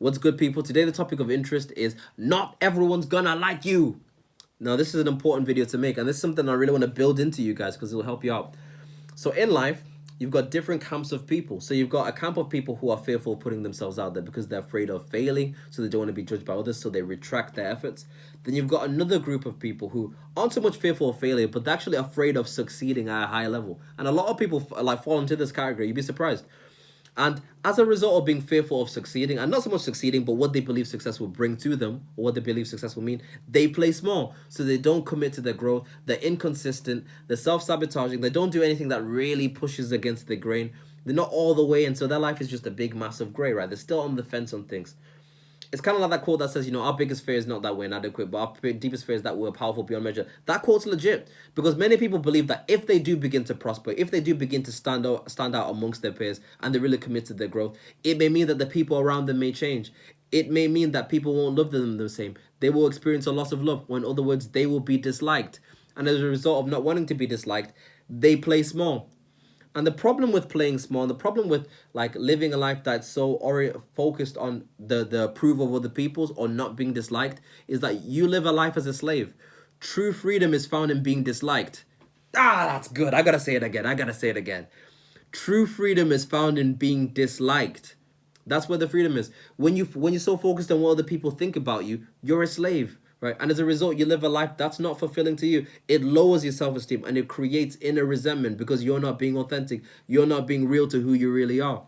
What's good, people? Today the topic of interest is not everyone's gonna like you. Now, this is an important video to make, and this is something I really want to build into you guys because it will help you out. So in life, you've got different camps of people. So you've got a camp of people who are fearful of putting themselves out there because they're afraid of failing, so they don't want to be judged by others, so they retract their efforts. Then you've got another group of people who aren't so much fearful of failure, but they're actually afraid of succeeding at a high level. And a lot of people like fall into this category. You'd be surprised. And as a result of being fearful of succeeding, and not so much succeeding, but what they believe success will bring to them, or what they believe success will mean, they play small. So they don't commit to their growth. They're inconsistent. They're self-sabotaging. They don't do anything that really pushes against the grain. They're not all the way. And so their life is just a big, massive gray, right? They're still on the fence on things. It's kind of like that quote that says, our biggest fear is not that we're inadequate, but our deepest fear is that we're powerful beyond measure. That quote's legit because many people believe that if they do begin to prosper, if they do begin to stand out amongst their peers and they really commit to their growth, it may mean that the people around them may change. It may mean that people won't love them the same. They will experience a loss of love, or in other words, they will be disliked. And as a result of not wanting to be disliked, they play small. And the problem with playing small, the problem with like living a life that's so focused on the approval of other people's or not being disliked, is that you live a life as a slave. True freedom is found in being disliked. That's good. I gotta say it again. True freedom is found in being disliked. That's where the freedom is. When you're so focused on what other people think about you, you're a slave. Right? And as a result, you live a life that's not fulfilling to you. It lowers your self-esteem and it creates inner resentment because you're not being authentic. You're not being real to who you really are.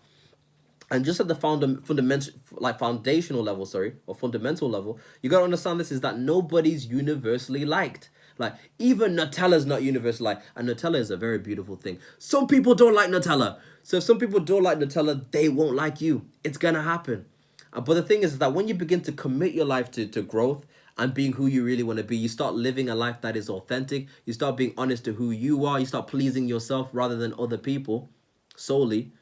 And just at the foundational level, or fundamental level, you got to understand this is that nobody's universally liked. Like, even Nutella's not universally liked. And Nutella is a very beautiful thing. Some people don't like Nutella. So if some people don't like Nutella, they won't like you. It's going to happen. But the thing is that when you begin to commit your life to growth, and being who you really want to be, you start living a life that is authentic. You start being honest to who you are. You start pleasing yourself rather than other people solely.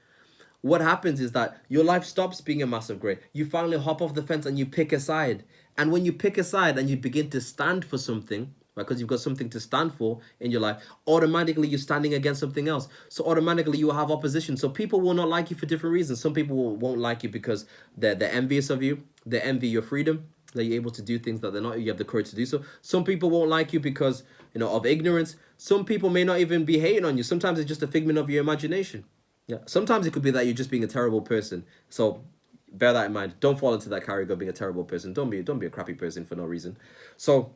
What happens is that your life stops being a massive gray. You finally hop off the fence and you pick a side. And when you pick a side and you begin to stand for something, right, because you've got something to stand for in your life, automatically you're standing against something else. So automatically you will have opposition. So people will not like you for different reasons. Some people won't like you because they're envious of you. They envy your freedom, that you're able to do things that they're not, you have the courage to do so. Some people won't like you because, of ignorance. Some people may not even be hating on you. Sometimes it's just a figment of your imagination. Yeah. Sometimes it could be that you're just being a terrible person. So bear that in mind. Don't fall into that category of being a terrible person. Don't be a crappy person for no reason. So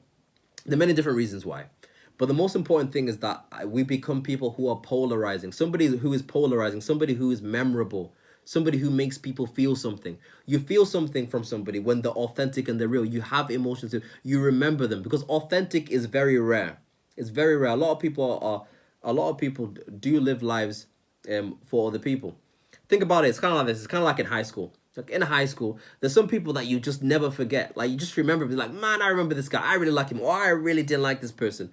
there are many different reasons why. But the most important thing is that we become people who are polarizing. Somebody who is polarizing, somebody who is memorable, somebody who makes people feel something. You feel something from somebody when they're authentic and they're real. You have emotions. You remember them because authentic is very rare. It's very rare. A lot of people do live lives for other people. Think about it. It's kind of like this. It's kind of like in high school. Like in high school, there's some people that you just never forget. Like you just remember, be like, man, I remember this guy. I really like him. Or I really didn't like this person.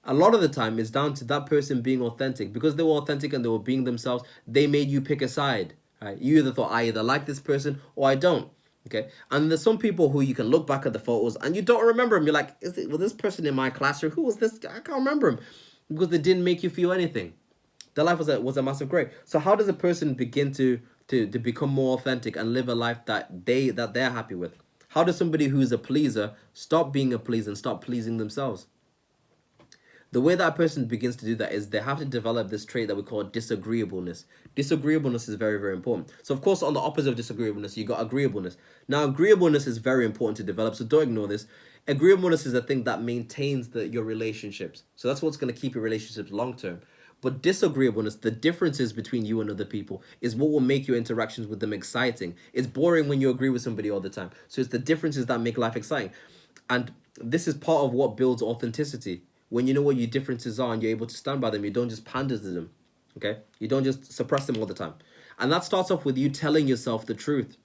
A lot of the time, it's down to that person being authentic. Because they were authentic and they were being themselves, they made you pick a side. Right? You either thought, I either like this person or I don't. Okay? And there's some people who you can look back at the photos and you don't remember them. You're like, was this person in my classroom? Who was this? I can't remember him. Because they didn't make you feel anything. Their life was a massive gray. So how does a person begin to become more authentic and live a life that they're happy with? How does somebody who's a pleaser stop being a pleaser and start pleasing themselves? The way that person begins to do that is they have to develop this trait that we call disagreeableness. Disagreeableness is very, very important. So, of course, on the opposite of disagreeableness, you got agreeableness. Now, agreeableness is very important to develop, so don't ignore this. Agreeableness is a thing that maintains your relationships. So that's what's going to keep your relationships long-term. But disagreeableness, the differences between you and other people, is what will make your interactions with them exciting. It's boring when you agree with somebody all the time. So it's the differences that make life exciting. And this is part of what builds authenticity. When you know what your differences are and you're able to stand by them, you don't just pander to them, okay? You don't just suppress them all the time. And that starts off with you telling yourself the truth.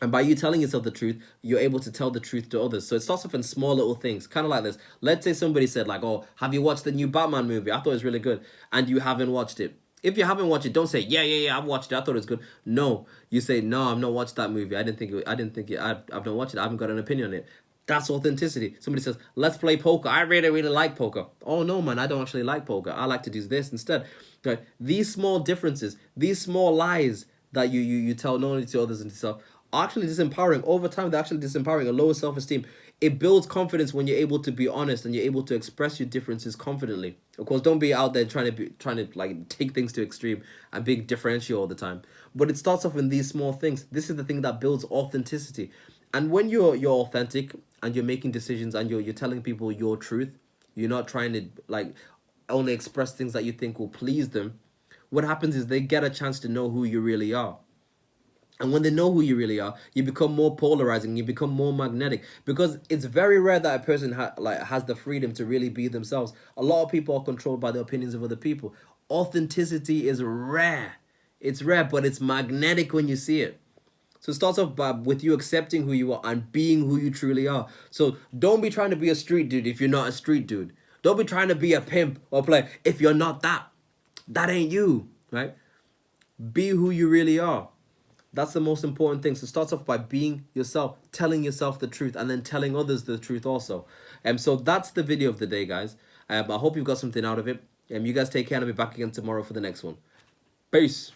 And by you telling yourself the truth, you're able to tell the truth to others. So it starts off in small little things, kind of like this. Let's say somebody said like, oh, have you watched the new Batman movie? I thought it was really good. And you haven't watched it. If you haven't watched it, don't say, yeah, I've watched it. I thought it was good. No, you say, no, I've not watched that movie. I've not watched it. I haven't got an opinion on it. That's authenticity. Somebody says, let's play poker. I really, really like poker. Oh, no, man, I don't actually like poker. I like to do this instead. Right? These small differences, these small lies that you tell not only to others and to yourself are actually disempowering. Over time, they're actually disempowering, a lower self-esteem. It builds confidence when you're able to be honest and you're able to express your differences confidently. Of course, don't be out there trying to like take things to extreme and being differential all the time. But it starts off in these small things. This is the thing that builds authenticity. And when you're authentic and you're making decisions and you're telling people your truth, you're not trying to like only express things that you think will please them. What happens is they get a chance to know who you really are. And when they know who you really are, you become more polarizing, you become more magnetic, because it's very rare that a person has the freedom to really be themselves. A lot of people are controlled by the opinions of other people. Authenticity is rare. It's rare, but it's magnetic when you see it. So it starts off with you accepting who you are and being who you truly are. So don't be trying to be a street dude if you're not a street dude. Don't be trying to be a pimp or player if you're not that. That ain't you, right? Be who you really are. That's the most important thing. So start off by being yourself, telling yourself the truth, and then telling others the truth also. So that's the video of the day, guys. I hope you've got something out of it. You guys take care, and I'll be back again tomorrow for the next one. Peace.